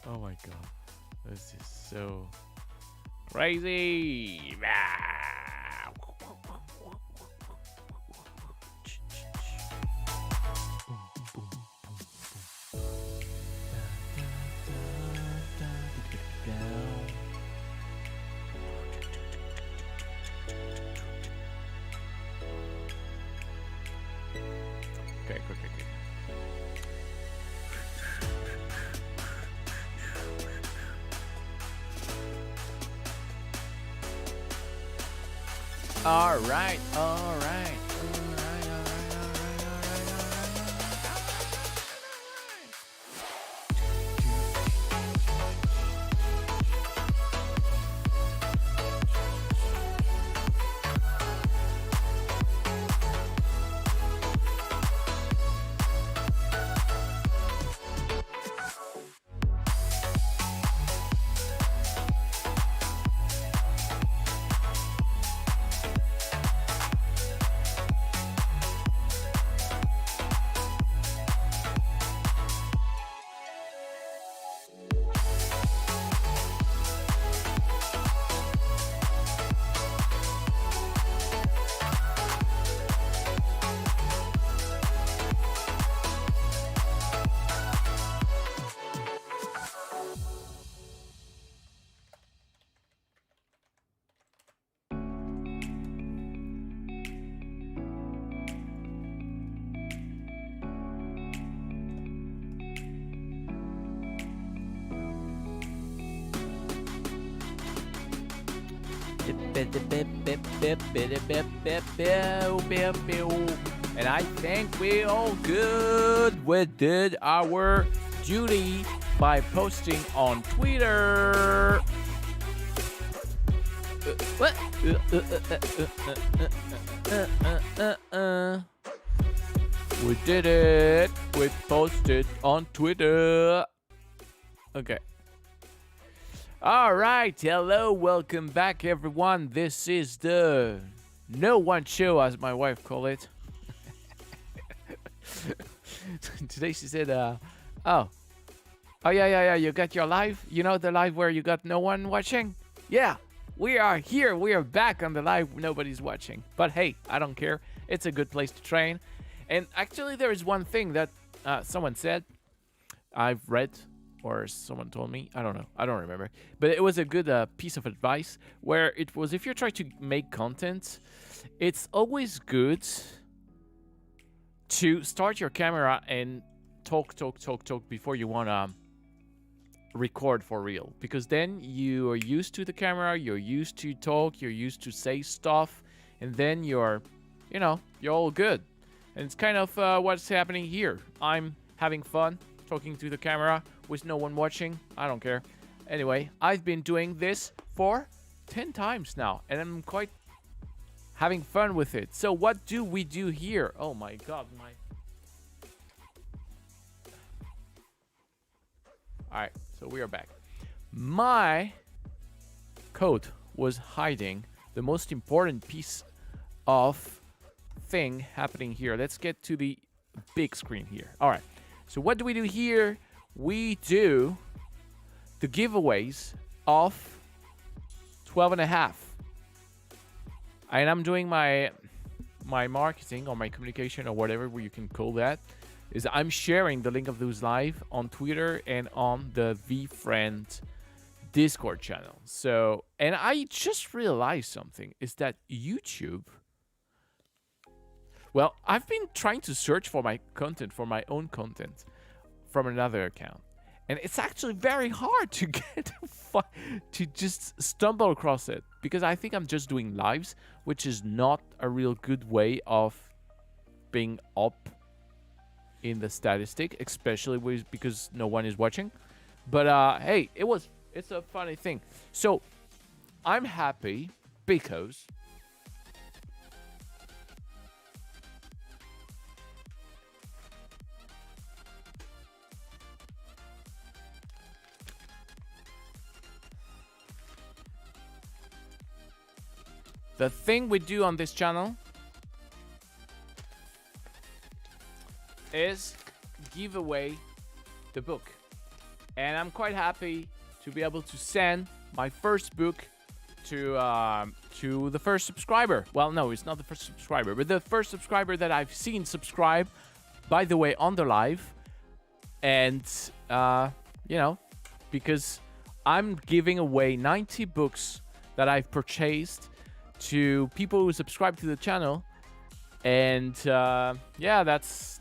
Oh my god. This is so crazy. Okay, okay. All right, all right. And I think we all good. We did our duty by posting on Twitter. What? We did it. We posted on Twitter. Okay. All right, hello, welcome back, everyone. This is the No One Show, as my wife call it. Today she said, oh yeah, you got your live? You know the live where you got no one watching? Yeah, we are here. We are back on the live. Nobody's watching. But hey, I don't care. It's a good place to train. And actually, there is one thing that someone said. I've read, or someone told me, I don't know, I don't remember, but it was a good piece of advice where it was, if you're trying to make content, it's always good to start your camera and talk before you want to record for real, because then you are used to the camera, you're used to talk, you're used to say stuff, and then you're all good. And it's kind of what's happening here. I'm having fun talking to the camera with no one watching. I don't care. Anyway, I've been doing this for 10 times now, and I'm quite having fun with it. So what do we do here? Oh my god, Alright, so we are back. My code was hiding the most important piece of thing happening here. Let's get to the big screen here. Alright. So what do we do here? We do the giveaways of 12 and a half. And I'm doing my marketing or my communication or whatever you can call that. Is I'm sharing the link of those live on Twitter and on the VFriend Discord channel. So, and I just realized something, is that YouTube... Well, I've been trying to search for my content, for my own content, from another account. And it's actually very hard to get to just stumble across it. Because I think I'm just doing lives, which is not a real good way of being up in the statistic, especially because no one is watching. But hey, it's a funny thing. So I'm happy because... the thing we do on this channel is give away the book. And I'm quite happy to be able to send my first book to the first subscriber. Well, no, it's not the first subscriber, but the first subscriber that I've seen subscribe, by the way, on the live. And, because I'm giving away 90 books that I've purchased to people who subscribe to the channel. And, that's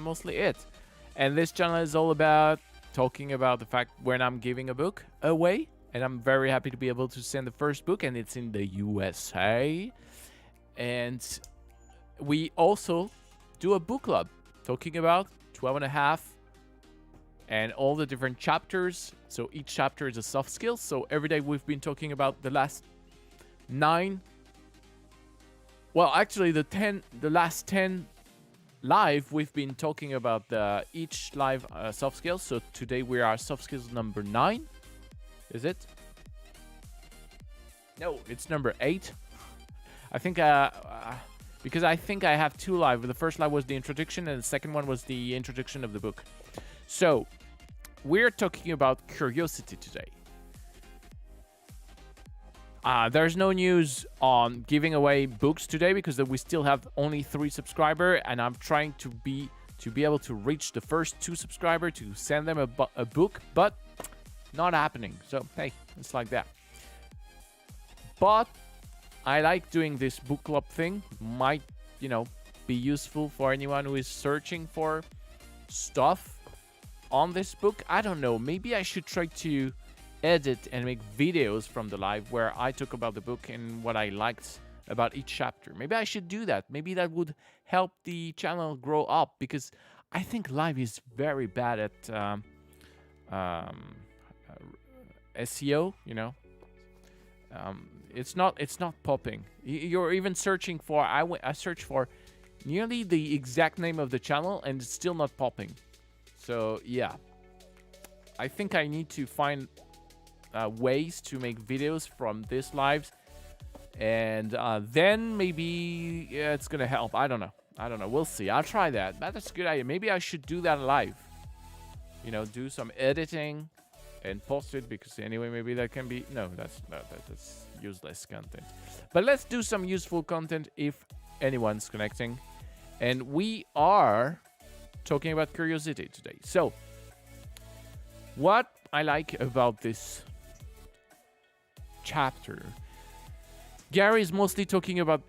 mostly it. And this channel is all about talking about the fact when I'm giving a book away. And I'm very happy to be able to send the first book, and it's in the USA. And we also do a book club talking about 12 and a half and all the different chapters. So each chapter is a soft skill. So every day we've been talking about the last 9. Well, actually the last 10 live, we've been talking about each live soft skills. So today we are soft skills number 9. Is it? No, it's number 8. I think, because I think I have 2 live. The first live was the introduction, and the second one was the introduction of the book. So, we're talking about curiosity today. There's no news on giving away books today because we still have only 3 subscribers, and I'm trying to be able to reach the first 2 subscribers to send them a book, but not happening. So, hey, it's like that. But I like doing this book club thing. Might, be useful for anyone who is searching for stuff on this book. I don't know. Maybe I should try to edit and make videos from the live where I talk about the book and what I liked about each chapter. Maybe I should do that. Maybe that would help the channel grow up, because I think live is very bad at SEO, it's not popping. You're even searching for, I searched for nearly the exact name of the channel and it's still not popping. So yeah, I think I need to find ways to make videos from this lives, and then maybe it's gonna help. I don't know, we'll see. I'll try that. That's a good idea. Maybe I should do that live, do some editing and post it, because anyway, maybe that can be, that's useless content. But let's do some useful content if anyone's connecting. And we are talking about curiosity today. So what I like about this chapter, Gary is mostly talking about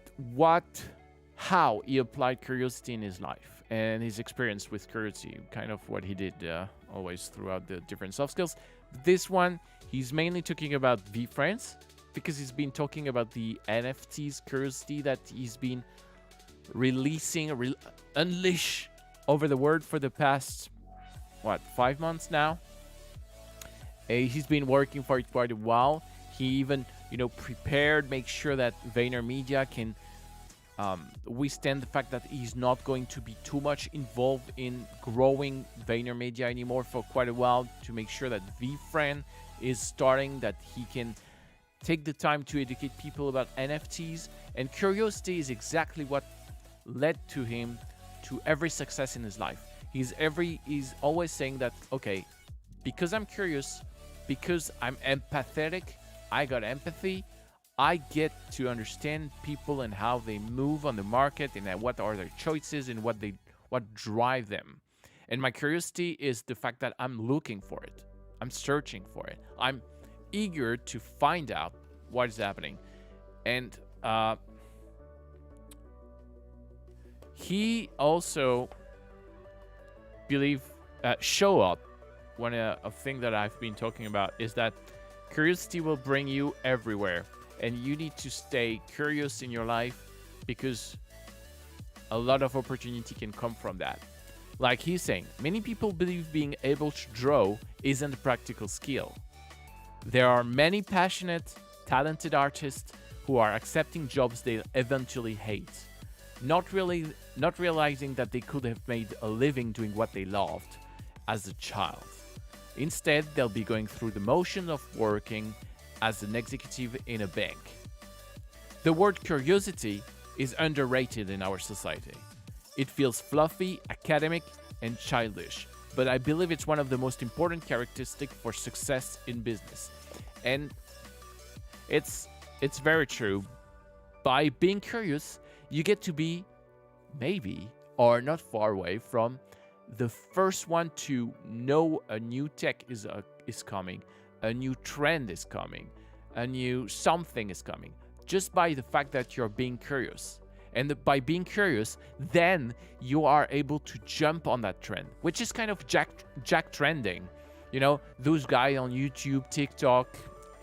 how he applied curiosity in his life and his experience with curiosity, kind of what he did always throughout the different soft skills. This one, he's mainly talking about VeeFriends, because he's been talking about the NFTs curiosity that he's been unleash over the world for the past, 5 months now? He's been working for it quite a while. He even, prepared, make sure that VaynerMedia can withstand the fact that he's not going to be too much involved in growing VaynerMedia anymore for quite a while, to make sure that VeeFriend is starting, that he can take the time to educate people about NFTs. And curiosity is exactly what led to him to every success in his life. He's always saying that, okay, because I'm curious, because I'm empathetic, I got empathy, I get to understand people and how they move on the market, and what are their choices and what drive them. And my curiosity is the fact that I'm looking for it. I'm searching for it. I'm eager to find out what is happening. And he also show up. One thing that I've been talking about is that curiosity will bring you everywhere, and you need to stay curious in your life, because a lot of opportunity can come from that. Like he's saying, many people believe being able to draw isn't a practical skill. There are many passionate, talented artists who are accepting jobs they eventually hate, not realizing that they could have made a living doing what they loved as a child. Instead, they'll be going through the motion of working as an executive in a bank. The word curiosity is underrated in our society. It feels fluffy, academic, and childish. but I believe it's one of the most important characteristics for success in business. And it's very true. By being curious, you get to be maybe or not far away from the first one to know a new tech is coming, a new trend is coming, a new something is coming, just by the fact that you're being curious. And by being curious, then you are able to jump on that trend, which is kind of jack trending. You know, those guys on YouTube, TikTok,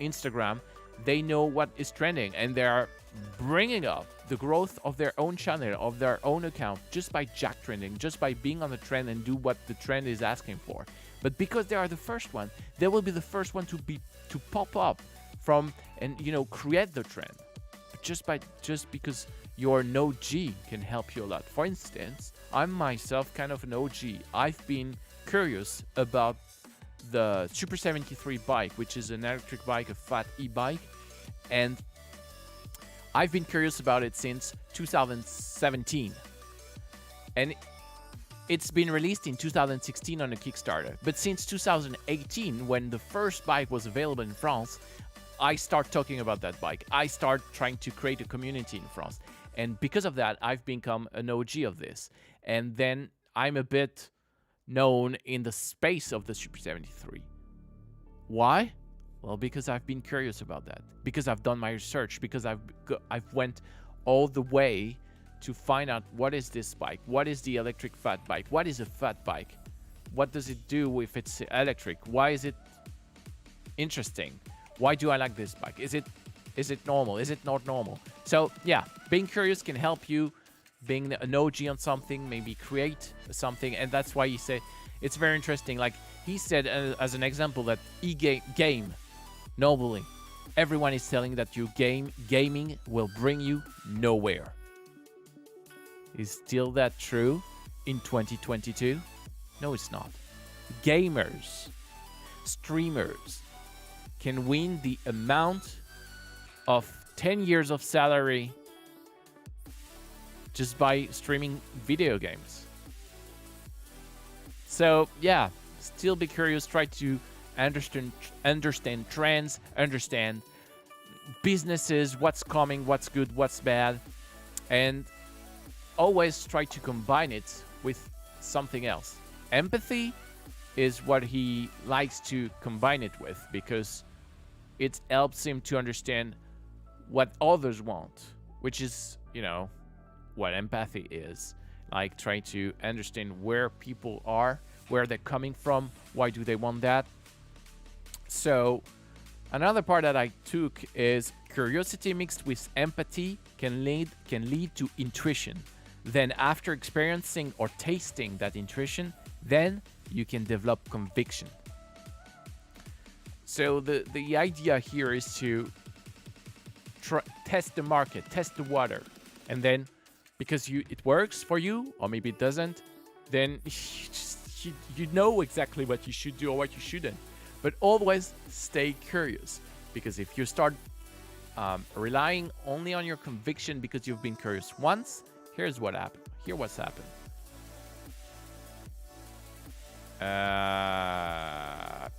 Instagram, they know what is trending, and they are bringing up the growth of their own channel, of their own account, just by jack trending, just by being on the trend and do what the trend is asking for. But because they are the first one, they will be the first one to pop up from and create the trend. Just because you're an OG can help you a lot. For instance, I'm myself kind of an OG. I've been curious about the Super 73 bike, which is an electric bike, a fat e-bike, and I've been curious about it since 2017. And it's been released in 2016 on a Kickstarter. But since 2018, when the first bike was available in France, I start talking about that bike. I start trying to create a community in France. And because of that, I've become an OG of this. And then I'm a bit known in the space of the Super 73. Why? Well, because I've been curious about that. Because I've done my research. Because I've went all the way to find out what is this bike? What is the electric fat bike? What is a fat bike? What does it do if it's electric? Why is it interesting? Why do I like this bike? Is it normal? Is it not normal? So yeah, being curious can help you. Being an OG on something, maybe create something, and that's why he said it's very interesting. Like he said as an example that game nobly. Everyone is telling that gaming will bring you nowhere. Is still that true in 2022? No, it's not. Gamers, streamers can win the amount of 10 years of salary just by streaming video games. So yeah, still be curious, try to understand trends, understand businesses, what's coming, what's good, what's bad, and always try to combine it with something else. Empathy is what he likes to combine it with because it helps him to understand what others want, which is, what empathy is. Like trying to understand where people are, where they're coming from, why do they want that. So another part that I took is curiosity mixed with empathy can lead to intuition. Then after experiencing or tasting that intuition, then you can develop conviction. So the idea here is to test the market, test the water, and then because it works for you, or maybe it doesn't, then you know exactly what you should do or what you shouldn't. But always stay curious, because if you start relying only on your conviction because you've been curious once, here's what happened. Here's what's happened.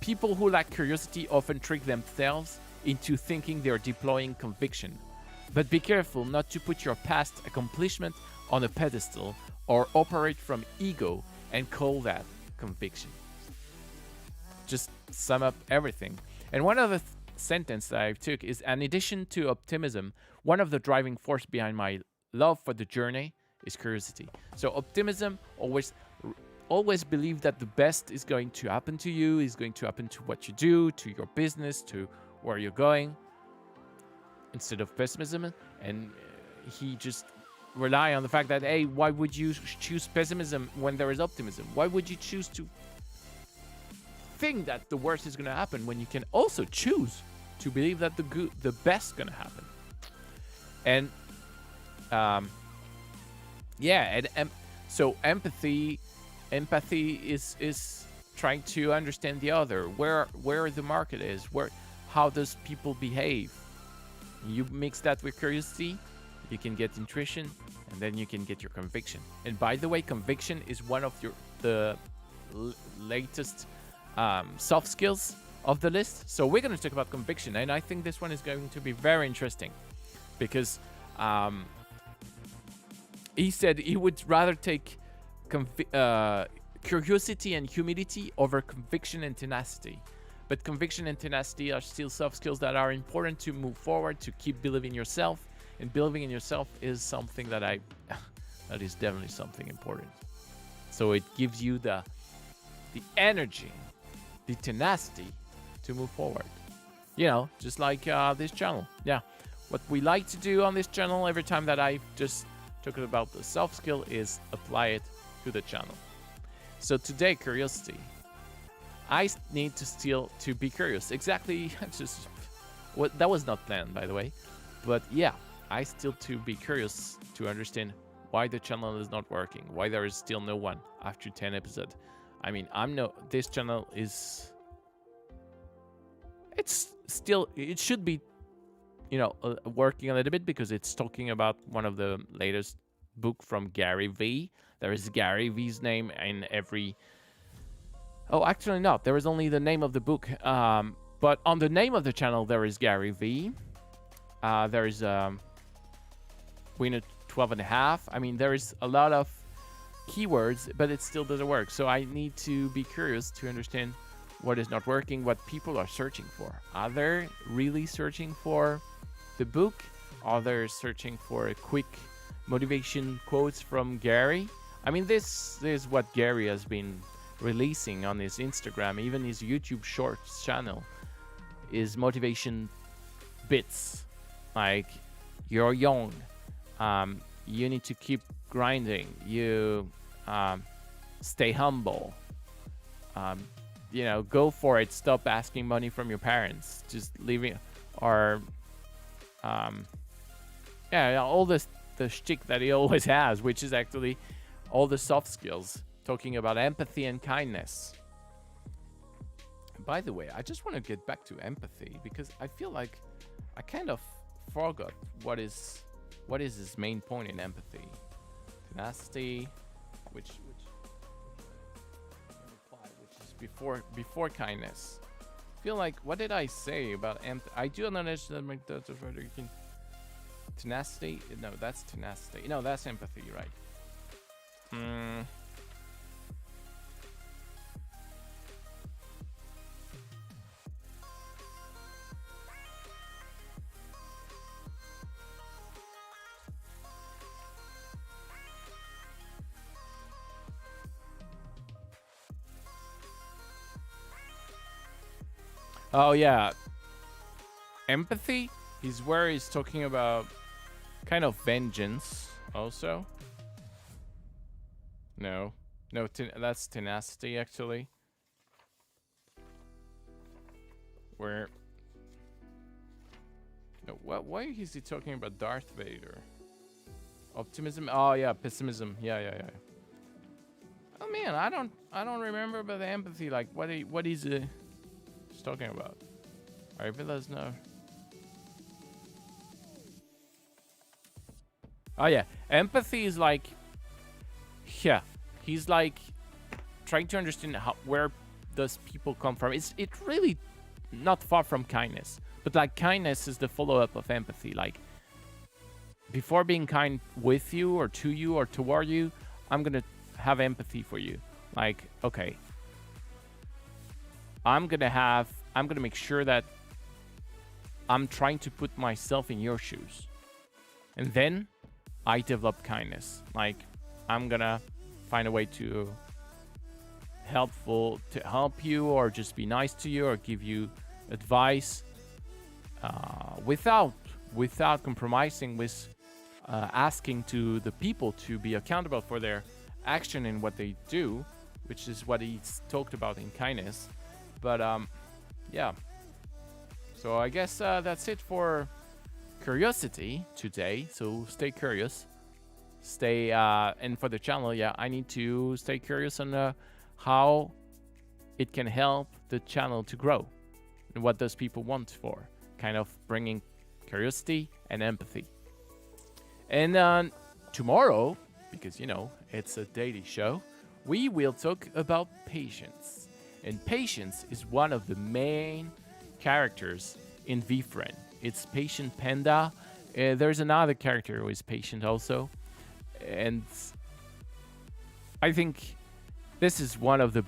People who lack curiosity often trick themselves into thinking they're deploying conviction. But be careful not to put your past accomplishment on a pedestal or operate from ego and call that conviction. Just sum up everything. And one other sentence that I took is, in addition to optimism, one of the driving force behind my love for the journey is curiosity. So optimism, always believe that the best is going to happen to you, is going to happen to what you do, to your business, to where you're going, instead of pessimism. And he just rely on the fact that, hey, why would you choose pessimism when there is optimism? Why would you choose to think that the worst is going to happen when you can also choose to believe that the best is going to happen? And so empathy is trying to understand the other, where the market is, how does people behave. You mix that with curiosity, you can get intuition, and then you can get your conviction. And by the way, conviction is one of the latest soft skills of the list. So we're going to talk about conviction, and I think this one is going to be very interesting because he said he would rather take curiosity and humility over conviction and tenacity. But conviction and tenacity are still soft skills that are important to move forward, to keep believing in yourself. And believing in yourself is something that that is definitely something important. So it gives you the energy, the tenacity to move forward. You know, just like this channel. Yeah. What we like to do on this channel every time that I just talk about the soft skill is apply it to the channel. So today, curiosity. I need to be curious. Exactly. Just what that was not planned, by the way. But yeah, I still to be curious to understand why the channel is not working, why there is still no one after 10 episodes. I mean, this channel is, it should be, working a little bit because it's talking about one of the latest book from Gary Vee. There is Gary Vee's name in every, oh, actually no, there is only the name of the book. But on the name of the channel, there is Gary Vee. There is Winner 12.5. I mean, there is a lot of keywords, but it still doesn't work. So I need to be curious to understand what is not working, what people are searching for. Are they really searching for the book? Are they searching for a quick motivation quotes from Gary? I mean, this is what Gary has been releasing on his Instagram, even his YouTube Shorts channel, is motivation bits. Like, you're young. You need to keep grinding. You stay humble. Go for it. Stop asking money from your parents. Just leaving, or all the shtick that he always has, which is actually all the soft skills, talking about empathy and kindness. By the way, I just want to get back to empathy because I feel like I kind of forgot what is his main point in empathy. Tenacity, which is before kindness. I feel like, what did I say about empathy? I do understand that you can tenacity. No, that's tenacity. No, that's empathy, right? Oh yeah, empathy is where he's talking about kind of vengeance also. No, that's tenacity actually. Where? No, why is he talking about Darth Vader? Optimism? Oh yeah, pessimism. Yeah. Oh man, I don't remember about the empathy. Like what is he's talking about? Alright, but let us know. Oh yeah, empathy is like, yeah, he's like trying to understand where does people come from. It's really not far from kindness, but like kindness is the follow-up of empathy. Like, before being kind with you or to you or toward you, I'm gonna have empathy for you. Like, okay, I'm gonna make sure that I'm trying to put myself in your shoes, and then I develop kindness. Like, I'm gonna find a way to help you, or just be nice to you, or give you advice, without compromising with asking to the people to be accountable for their action and what they do, which is what he's talked about in kindness. But yeah. So I guess that's it for curiosity today. So stay curious. And for the channel, yeah, I need to stay curious on how it can help the channel to grow. And what does people want for? Kind of bringing curiosity and empathy. And tomorrow, because, it's a daily show, we will talk about patience. And patience is one of the main characters in VFriend. It's Patient Panda. There's another character who is patient also. And I think this is one of the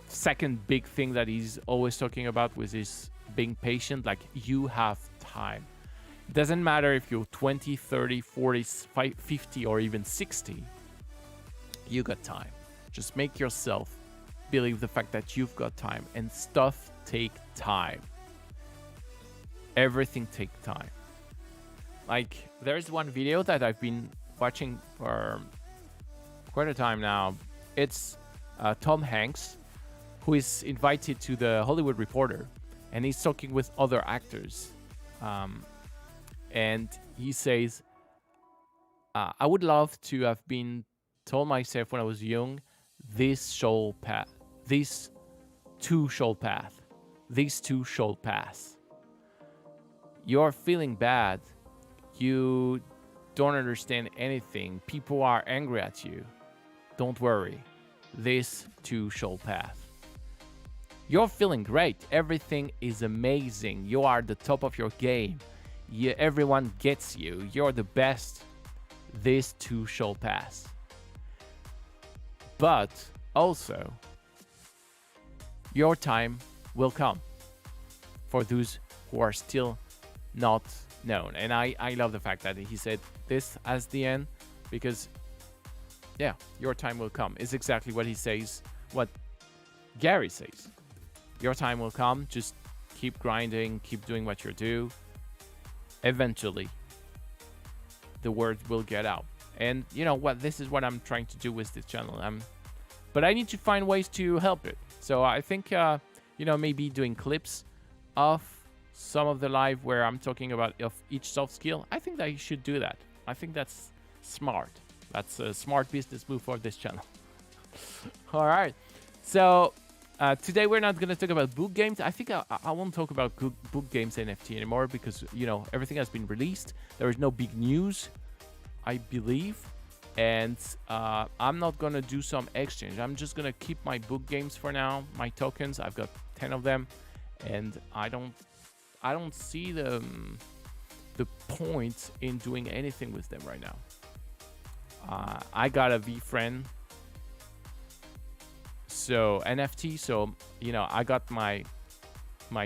second big thing that he's always talking about with his being patient. Like, you have time. It doesn't matter if you're 20, 30, 40, 50, or even 60. You got time. Just make yourself believe the fact that you've got time, and stuff take time. Everything take time. Like, there's one video that I've been watching for quite a time now. It's Tom Hanks, who is invited to the Hollywood Reporter, and he's talking with other actors. And he says, I would love to have been told myself when I was young, this too shall pass. These two shall pass. You're feeling bad. You don't understand anything. People are angry at you. Don't worry. This too shall pass. You're feeling great. Everything is amazing. You are the top of your game. Everyone gets you. You're the best. This too shall pass. But also, your time will come for those who are still not known. And I love the fact that he said this as the end, because yeah, your time will come. It's exactly what he says, what Gary says. Your time will come. Just keep grinding, keep doing what you do. Eventually, the word will get out. And you know what? This is what I'm trying to do with this channel. But I need to find ways to help it. So I think, maybe doing clips of some of the live where I'm talking about each soft skill. I think that I should do that. I think that's smart. That's a smart business move for this channel. All right. So today we're not going to talk about book games. I think I won't talk about book games NFT anymore because, everything has been released. There is no big news, I believe. And I'm not going to do some exchange. I'm just going to keep my book games for now, my tokens. I've got 10 of them. And I don't see the point in doing anything with them right now. I got a VFriend. So NFT. So, I got my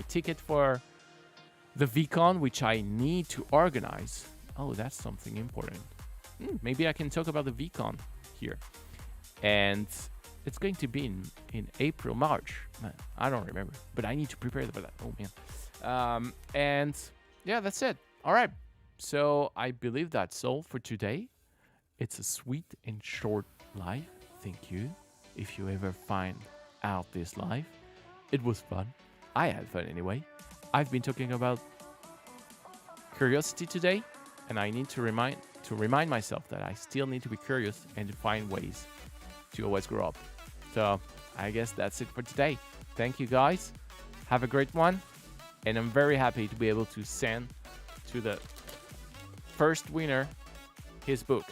ticket for the VCon, which I need to organize. Oh, that's something important. Maybe I can talk about the VCon here. And it's going to be in April, March. I don't remember, but I need to prepare for that. Oh, man. And yeah, that's it. All right. So I believe that's all for today. It's a sweet and short live. Thank you. If you ever find out this live, it was fun. I had fun anyway. I've been talking about curiosity today, and I need to remind myself that I still need to be curious and to find ways to always grow up. So I guess that's it for today. Thank you guys. Have a great one. And I'm very happy to be able to send to the first winner his book.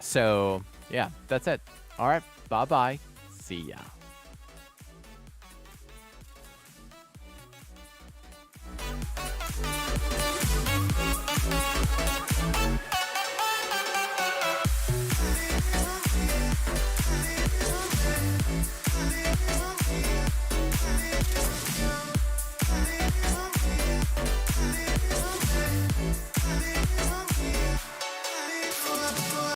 So yeah, that's it. All right. Bye-bye. See ya.